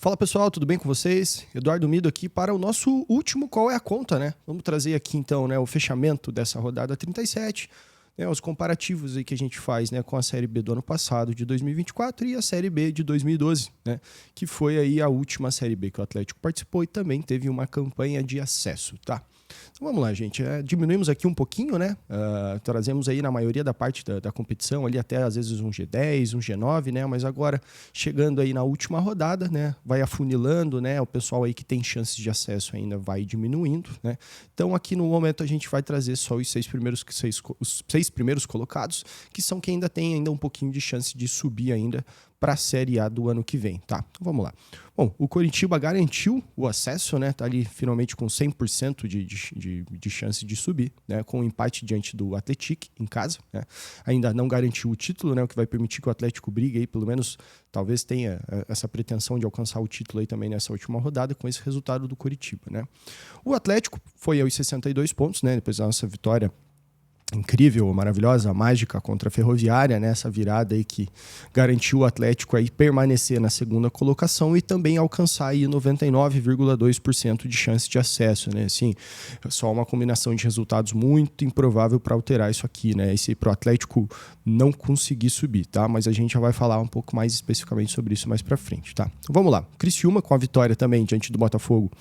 Fala pessoal, tudo bem com vocês? Eduardo Mido aqui para o nosso último Qual é a Conta, né? Vamos trazer aqui então, né, o fechamento dessa rodada 37, né, os comparativos aí que a gente faz, né, com a Série B do ano passado, de 2024, e a Série B de 2012, né, que foi aí a última Série B que o Atlético participou e também teve uma campanha de acesso, tá? Então vamos lá, gente. Diminuímos aqui um pouquinho, né? Trazemos aí na maioria da parte da competição, ali até às vezes um G10, um G9, né? Mas agora, chegando aí na última rodada, né? Vai afunilando, né? O pessoal aí que tem chances de acesso ainda vai diminuindo, né? Então aqui no momento a gente vai trazer só os seis primeiros colocados, que são quem ainda tem ainda um pouquinho de chance de subir ainda para a Série A do ano que vem, tá? Então vamos lá. Bom, o Coritiba garantiu o acesso, né? Tá ali finalmente com 100% de chance de subir, né? Com um empate diante do Atlético em casa, né? Ainda não garantiu o título, né? O que vai permitir que o Atlético brigue aí, pelo menos, talvez tenha essa pretensão de alcançar o título aí também nessa última rodada com esse resultado do Coritiba, né? O Atlético foi aos 62 pontos, né? Depois da nossa vitória incrível, maravilhosa, mágica contra a Ferroviária, né? Essa virada aí que garantiu o Atlético aí permanecer na segunda colocação e também alcançar aí 99,2% de chance de acesso, né? Assim, só uma combinação de resultados muito improvável para alterar isso aqui, né? Esse pro Atlético não conseguir subir, tá? Mas a gente já vai falar um pouco mais especificamente sobre isso mais para frente, tá? Então vamos lá. Criciúma com a vitória também diante do Botafogo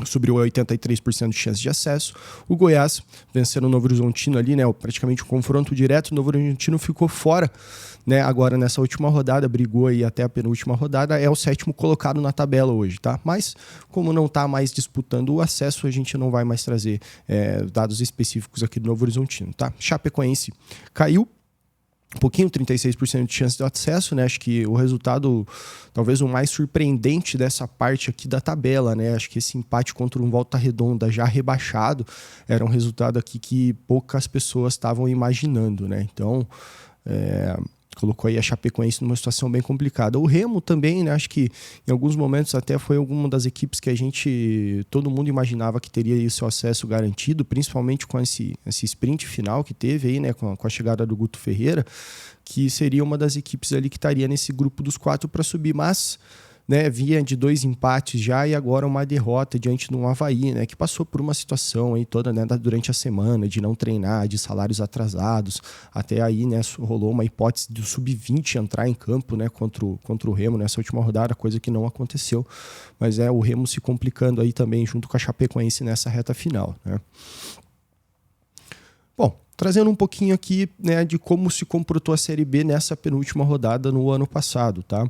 subiu a 83% de chance de acesso. O Goiás vencendo o Novo Horizontino ali, né? Praticamente um confronto direto. O Novo Horizontino ficou fora, né? Agora nessa última rodada, brigou aí até a penúltima rodada. É o 7º colocado na tabela hoje, tá? Mas como não está mais disputando o acesso, a gente não vai mais trazer dados específicos aqui do Novo Horizontino, tá? Chapecoense caiu um pouquinho, 36% de chance de acesso, né? Acho que o resultado, talvez o mais surpreendente dessa parte aqui da tabela, né? Acho que esse empate contra um Volta Redonda já rebaixado era um resultado aqui que poucas pessoas estavam imaginando, né? Então, colocou aí a Chapecoense numa situação bem complicada. O Remo também, né? Acho que em alguns momentos até foi alguma das equipes que todo mundo imaginava que teria aí o seu acesso garantido, principalmente com esse sprint final que teve aí, né? Com a chegada do Guto Ferreira, que seria uma das equipes ali que estaria nesse grupo dos 4 para subir, mas, né, vinha de 2 empates já e agora uma derrota diante do Avaí, né, que passou por uma situação aí toda, né, durante a semana de não treinar, de salários atrasados, até aí, né, rolou uma hipótese do sub-20 entrar em campo, né, contra o Remo nessa última rodada, coisa que não aconteceu, mas o Remo se complicando aí também junto com a Chapecoense nessa reta final, né. Bom, trazendo um pouquinho aqui, né, de como se comportou a Série B nessa penúltima rodada no ano passado, tá?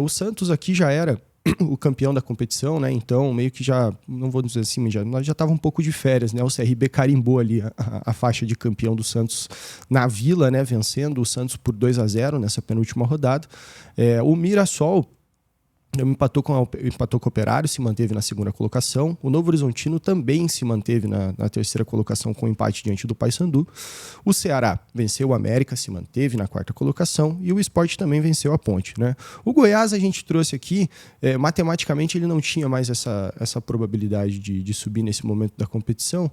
O Santos aqui já era o campeão da competição, né? Então, meio que já, não vou dizer assim, nós já estava um pouco de férias, né? O CRB carimbou ali a faixa de campeão do Santos na Vila, né? Vencendo o Santos por 2-0 nessa penúltima rodada. O Mirassol empatou com o Operário, se manteve na segunda colocação. O Novo Horizontino também se manteve na terceira colocação com empate diante do Paysandu. O Ceará venceu o América, se manteve na quarta colocação. E o Sport também venceu a Ponte, né? O Goiás a gente trouxe aqui, matematicamente ele não tinha mais essa probabilidade de subir nesse momento da competição,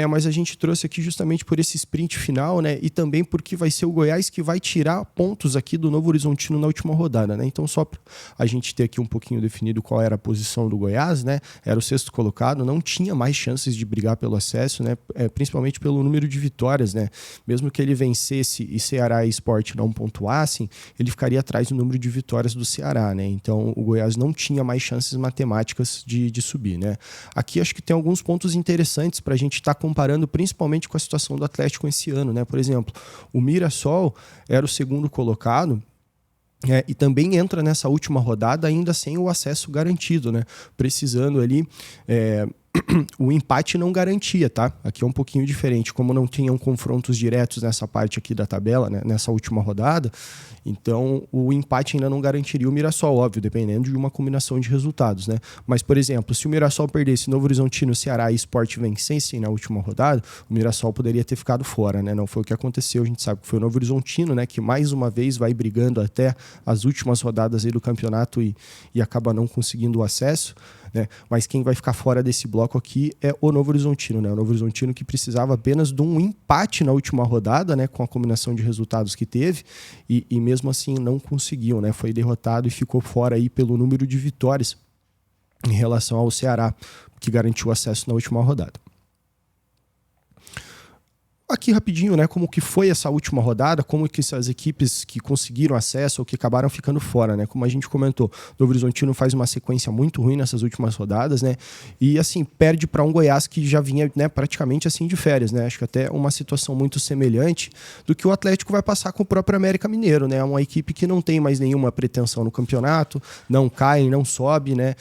mas a gente trouxe aqui justamente por esse sprint final, né? E também porque vai ser o Goiás que vai tirar pontos aqui do Novo Horizontino na última rodada, né? Então só para a gente ter aqui um pouquinho definido qual era a posição do Goiás, né? Era o 6º colocado, não tinha mais chances de brigar pelo acesso, né? Principalmente pelo número de vitórias, né? Mesmo que ele vencesse e Ceará e Sport não pontuassem, ele ficaria atrás do número de vitórias do Ceará, né? Então o Goiás não tinha mais chances matemáticas de subir, né? Aqui acho que tem alguns pontos interessantes para a gente estar comparando, principalmente com a situação do Atlético esse ano, né? Por exemplo, o Mirassol era o 2º colocado, e também entra nessa última rodada ainda sem o acesso garantido, né? Precisando ali... o empate não garantia, tá? Aqui é um pouquinho diferente, como não tinham confrontos diretos nessa parte aqui da tabela, né? Nessa última rodada, então o empate ainda não garantiria o Mirassol, óbvio, dependendo de uma combinação de resultados, né? Mas, por exemplo, se o Mirassol perdesse Novo Horizontino, Ceará e Sport vencessem na última rodada, o Mirassol poderia ter ficado fora, né? Não foi o que aconteceu, a gente sabe que foi o Novo Horizontino, né? Que mais uma vez vai brigando até as últimas rodadas aí do campeonato e acaba não conseguindo o acesso, né? Mas quem vai ficar fora desse bloco bloco aqui é o Novo Horizontino, né? O Novo Horizontino que precisava apenas de um empate na última rodada, né? Com a combinação de resultados que teve e mesmo assim não conseguiu, né? Foi derrotado e ficou fora aí pelo número de vitórias em relação ao Ceará, que garantiu acesso na última rodada. Aqui rapidinho, né, como que foi essa última rodada, como que essas equipes que conseguiram acesso ou que acabaram ficando fora, né? Como a gente comentou, o Novo Horizontino faz uma sequência muito ruim nessas últimas rodadas, né? E assim, perde para um Goiás que já vinha, né, praticamente assim de férias, né? Acho que até uma situação muito semelhante do que o Atlético vai passar com o próprio América Mineiro, né? Uma equipe que não tem mais nenhuma pretensão no campeonato, não cai, não sobe, né?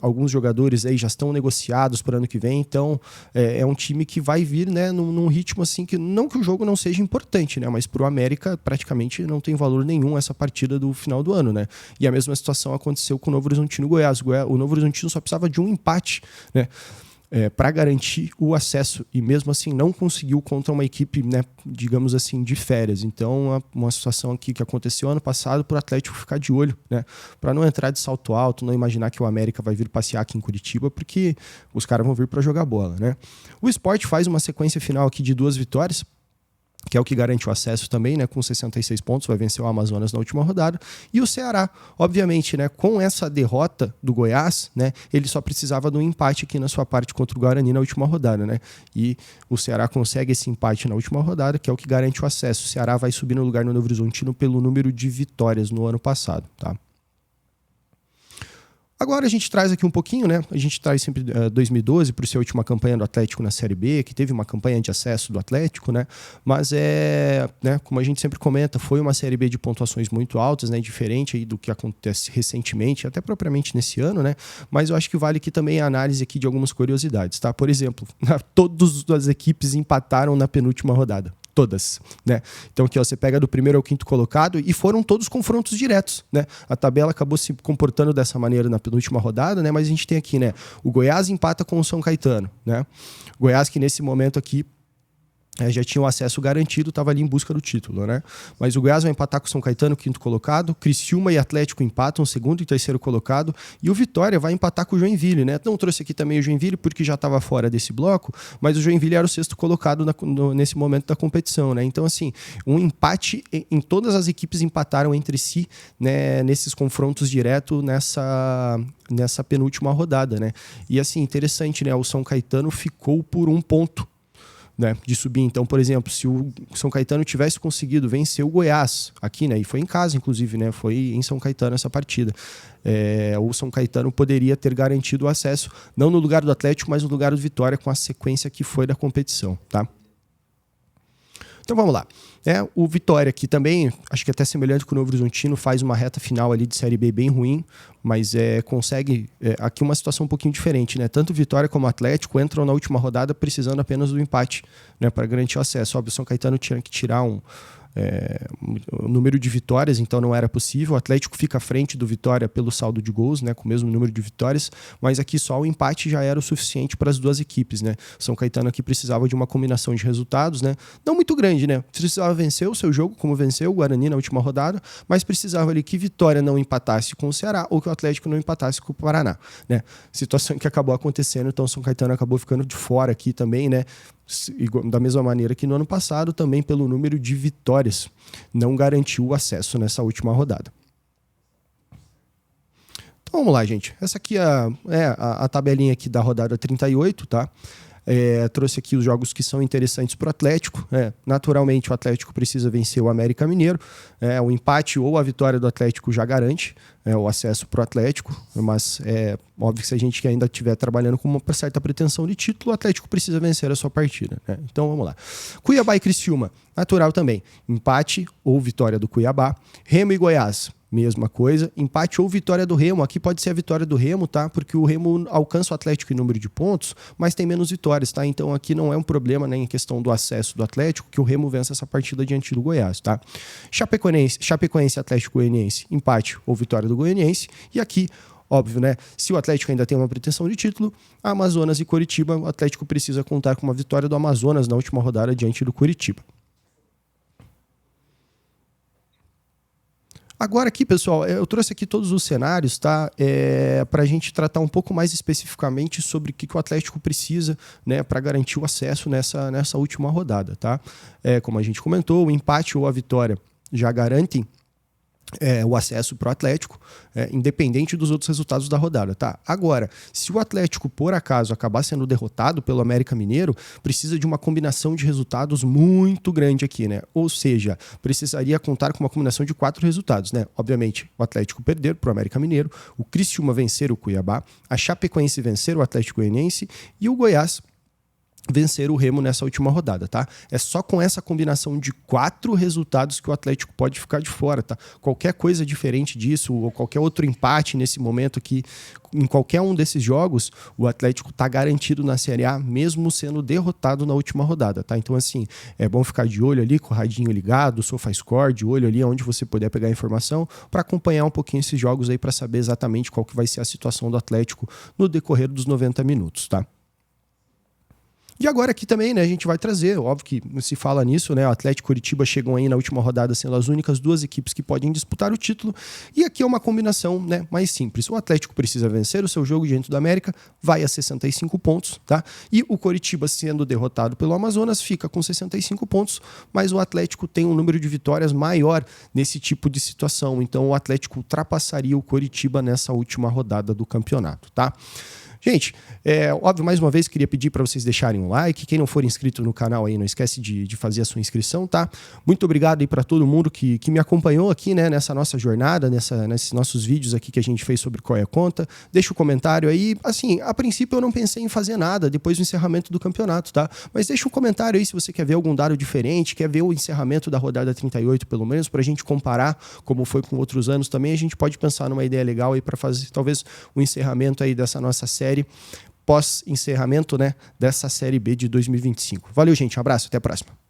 Alguns jogadores aí já estão negociados para o ano que vem, então é um time que vai vir, né, num ritmo assim que não que o jogo não seja importante, né, mas para o América praticamente não tem valor nenhum essa partida do final do ano, né? E a mesma situação aconteceu com o Novo Horizontino e Goiás. O Novo Horizontino só precisava de um empate, né, para garantir o acesso e mesmo assim não conseguiu contra uma equipe, né, digamos assim, de férias. Então, uma situação aqui que aconteceu ano passado para o Atlético ficar de olho, né, para não entrar de salto alto, não imaginar que o América vai vir passear aqui em Curitiba, porque os caras vão vir para jogar bola, né? O Sport faz uma sequência final aqui de 2 vitórias, que é o que garante o acesso também, né, com 66 pontos, vai vencer o Amazonas na última rodada. E o Ceará, obviamente, né, com essa derrota do Goiás, né, ele só precisava de um empate aqui na sua parte contra o Guarani na última rodada, né? E o Ceará consegue esse empate na última rodada, que é o que garante o acesso. O Ceará vai subir no lugar no Novo Horizontino pelo número de vitórias no ano passado, tá? Agora a gente traz aqui um pouquinho, né? A gente traz sempre 2012 por ser a última campanha do Atlético na Série B, que teve uma campanha de acesso do Atlético, né? Mas né, como a gente sempre comenta, foi uma Série B de pontuações muito altas, né? Diferente aí do que acontece recentemente, até propriamente nesse ano, né? Mas eu acho que vale aqui também a análise aqui de algumas curiosidades, tá? Por exemplo, todas as equipes empataram na penúltima rodada. Todas, né? Então aqui, ó, você pega do primeiro ao quinto colocado e foram todos confrontos diretos, né? A tabela acabou se comportando dessa maneira na penúltima rodada, né? Mas a gente tem aqui, né? O Goiás empata com o São Caetano, né? O Goiás que nesse momento aqui já tinha o acesso garantido, estava ali em busca do título, né? Mas o Goiás vai empatar com o São Caetano, quinto colocado. Criciúma e Atlético empatam, segundo e terceiro colocado. E o Vitória vai empatar com o Joinville, né? Não trouxe aqui também o Joinville porque já estava fora desse bloco, mas o Joinville era o sexto colocado nesse momento da competição, né? Então, assim, um empate em todas as equipes empataram entre si, né? Nesses confrontos diretos nessa penúltima rodada, né? E, assim, interessante, né? O São Caetano ficou por 1 ponto, né, de subir. Então, por exemplo, se o São Caetano tivesse conseguido vencer o Goiás aqui, né, e foi em casa, inclusive, né, foi em São Caetano essa partida, o São Caetano poderia ter garantido o acesso, não no lugar do Atlético, mas no lugar do Vitória, com a sequência que foi da competição, tá? Então vamos lá. O Vitória aqui também, acho que até semelhante com o Novo Horizontino, faz uma reta final ali de Série B bem ruim, mas consegue aqui uma situação um pouquinho diferente, né? Tanto o Vitória como o Atlético entram na última rodada precisando apenas do empate, né, para garantir o acesso. Óbvio, o São Caetano tinha que tirar o número de vitórias, então não era possível. O Atlético fica à frente do Vitória pelo saldo de gols, né, com o mesmo número de vitórias, mas aqui só o empate já era o suficiente para as duas equipes, né? São Caetano aqui precisava de uma combinação de resultados, né? Não muito grande, né? Precisava vencer o seu jogo, como venceu o Guarani na última rodada, mas precisava ali que Vitória não empatasse com o Ceará ou que o Atlético não empatasse com o Paraná, né? Situação que acabou acontecendo, então São Caetano acabou ficando de fora aqui também, né? Da mesma maneira que no ano passado, também pelo número de vitórias, não garantiu o acesso nessa última rodada. Então vamos lá, gente. Essa aqui é a tabelinha aqui da rodada 38, tá? Trouxe aqui os jogos que são interessantes para o Atlético. Naturalmente, o Atlético precisa vencer o América Mineiro. O empate ou a vitória do Atlético já garante o acesso para o Atlético, mas é óbvio que se a gente ainda estiver trabalhando com uma certa pretensão de título, o Atlético precisa vencer a sua partida, né? Então vamos lá. Cuiabá e Criciúma, natural também. Empate ou vitória do Cuiabá. Remo e Goiás, mesma coisa, empate ou vitória do Remo. Aqui pode ser a vitória do Remo, tá? Porque o Remo alcança o Atlético em número de pontos, mas tem menos vitórias, tá? Então aqui não é um problema, né, em questão do acesso do Atlético, que o Remo vença essa partida diante do Goiás, tá? Chapecoense, Atlético Goianiense, empate ou vitória do Goianiense. E aqui, óbvio, né? Se o Atlético ainda tem uma pretensão de título, Amazonas e Coritiba, o Atlético precisa contar com uma vitória do Amazonas na última rodada diante do Coritiba. Agora aqui, pessoal, eu trouxe aqui todos os cenários, tá? Para a gente tratar um pouco mais especificamente sobre o que o Atlético precisa, né, para garantir o acesso nessa última rodada, tá? Como a gente comentou, o empate ou a vitória já garantem o acesso para o Atlético, independente dos outros resultados da rodada, tá? Agora, se o Atlético, por acaso, acabar sendo derrotado pelo América Mineiro, precisa de uma combinação de resultados muito grande aqui, né? Ou seja, precisaria contar com uma combinação de 4 resultados, né? Obviamente, o Atlético perder para o América Mineiro, o Criciúma vencer o Cuiabá, a Chapecoense vencer o Atlético Goianiense e o Goiás vencer o Remo nessa última rodada, tá? É só com essa combinação de 4 resultados que o Atlético pode ficar de fora, tá? Qualquer coisa diferente disso, ou qualquer outro empate nesse momento aqui, em qualquer um desses jogos, o Atlético tá garantido na Série A, mesmo sendo derrotado na última rodada, tá? Então, assim, é bom ficar de olho ali, com o radinho ligado, o SofaScore, de olho ali onde você puder pegar informação, para acompanhar um pouquinho esses jogos aí, para saber exatamente qual que vai ser a situação do Atlético no decorrer dos 90 minutos, tá? E agora aqui também, né, a gente vai trazer, óbvio que se fala nisso, né, o Atlético e Curitiba chegam aí na última rodada sendo as únicas 2 equipes que podem disputar o título, e aqui é uma combinação, né, mais simples. O Atlético precisa vencer o seu jogo diante do América, vai a 65 pontos, tá? E o Curitiba, sendo derrotado pelo Amazonas, fica com 65 pontos, mas o Atlético tem um número de vitórias maior nesse tipo de situação, então o Atlético ultrapassaria o Curitiba nessa última rodada do campeonato, tá? Gente, óbvio, mais uma vez, queria pedir para vocês deixarem um like. Quem não for inscrito no canal aí, não esquece de fazer a sua inscrição, tá? Muito obrigado aí para todo mundo que me acompanhou aqui, né, nessa nossa jornada, nesses nossos vídeos aqui que a gente fez sobre qual é a conta. Deixa o comentário aí. Assim, a princípio eu não pensei em fazer nada depois do encerramento do campeonato, tá? Mas deixa um comentário aí se você quer ver algum dado diferente, quer ver o encerramento da rodada 38, pelo menos, para a gente comparar como foi com outros anos também. A gente pode pensar numa ideia legal aí para fazer, talvez, o encerramento aí dessa nossa série pós-encerramento, né, dessa Série B de 2025. Valeu, gente. Um abraço. Até a próxima.